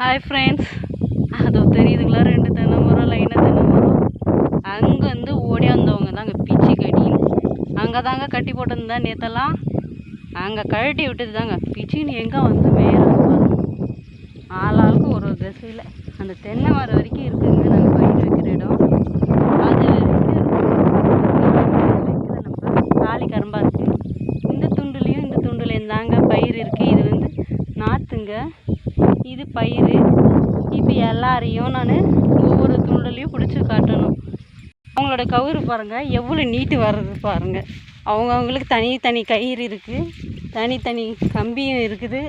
Hi friends, அதோ தெரியுதுங்களா? 2 தென்னை மரம், லைனாக தென்னை மரம். அங்கேருந்து ஓடியாந்தவங்க தாங்க பிச்சு கட்டி, அங்கே தாங்க கட்டி போட்டிருந்தா நேற்றெல்லாம். அங்கே கழட்டி விட்டது தாங்க பிச்சின்னு எங்கே வந்து மேயிறாங்க. ஆளாளுக்கு ஒரு திசையில் அந்த தென்னை மரம் வரைக்கும் இருக்குதுங்க. நாங்கள் பயிர் வைக்கிற இடம் அது வரைக்கும் நம்ம காலி கரும்பாக இருக்குது. இந்த துண்டுலேயும் தாங்க பயிர் இருக்குது. இது வந்து நாற்றுங்க, இது பயிர். இப்போ எல்லாரையும் நான் ஒவ்வொரு துண்டுலையும் பிடிச்சி காட்டணும். அவங்களோட கயிறு பாருங்கள் எவ்வளோ நீட்டு வர்றது பாருங்கள். அவங்கவுங்களுக்கு தனி கயிறு இருக்குது, தனி கம்பியும் இருக்குது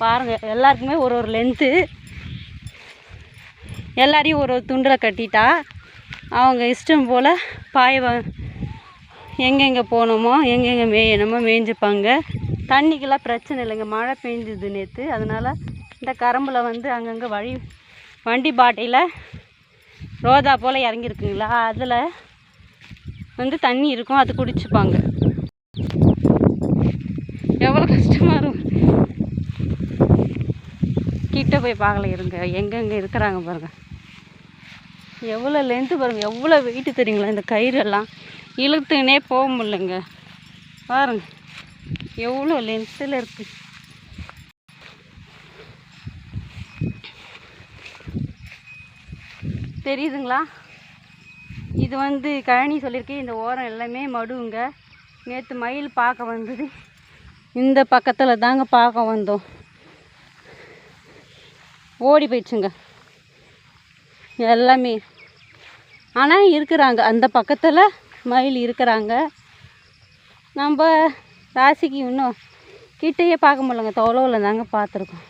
பாருங்கள். எல்லாருக்குமே ஒரு லென்த்து. எல்லாரையும் ஒரு துண்டில் கட்டிட்டா அவங்க இஷ்டம் போல் எங்கெங்கே போகணுமோ எங்கெங்கே மேயணுமோ மேய்ஞ்சிப்பாங்க. தண்ணிக்கெல்லாம் பிரச்சனை இல்லைங்க. மழை பெஞ்சுது நேற்று, அதனால் இந்த கரம்பில் வந்து அங்கங்கே வண்டி பாட்டையில் ரோஜா போல் இறங்கியிருக்குங்களா, அதில் வந்து தண்ணி இருக்கும், அது குடிச்சுப்பாங்க. எவ்வளோ கஷ்டமாக இருக்கும். கிட்ட போய் பார்க்கல இருங்க, எங்கெங்கே இருக்கிறாங்க பாருங்கள். எவ்வளோ லென்த்து பாருங்கள், எவ்வளோ வெயிட்டு தெரியுங்களா. இந்த கயிறெல்லாம் இழுத்துனே போக முடியலைங்க பாருங்கள், எவ்வளோ லென்த்தில் இருக்குது. தெரியுதுங்களா? இது வந்து கழனி சொல்லியிருக்கேன். இந்த ஓரம் எல்லாமே மடுவுங்க. நேற்று மயில் பார்க்க வந்தது இந்த பக்கத்தில் தாங்க பார்க்க வந்தோம். ஓடி போயிடுச்சுங்க எல்லாமே. ஆனால் இருக்கிறாங்க, அந்த பக்கத்தில் மயில் இருக்கிறாங்க. நம்ம ராசிக்கு இன்னும் கிட்டையே பார்க்க முடியலங்க, தொலைவில் தாங்க பார்த்துருக்கோம்.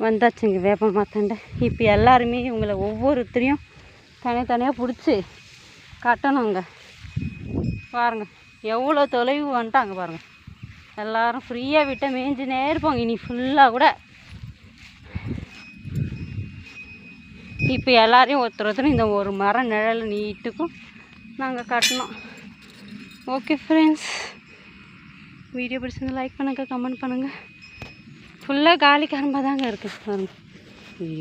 வந்தாச்சுங்க வேப்ப மரத்தாண்ட. இப்போ எல்லாருமே இவங்களை ஒவ்வொருத்தரையும் தனித்தனியாக பிடிச்சி கட்டணுங்க. பாருங்கள் எவ்வளோ தொலைவு வந்துட்டாங்க பாருங்கள். எல்லோரும் ஃப்ரீயாக விட்டால் மேய்ஞ்சினே இருப்பாங்க இனி ஃபுல்லாக கூட. இப்போ எல்லாரையும் ஒருத்தரும் இந்த ஒரு மரம் நிழல் நீட்டுக்கும் நாங்கள் கட்டணும். ஓகே ஃப்ரெண்ட்ஸ், வீடியோ பிடிச்சிருந்தா லைக் பண்ணுங்கள், கமெண்ட் பண்ணுங்கள். ஃபுல்லாக காலி கரும்பாக தாங்க இருக்குது பாருங்கள்.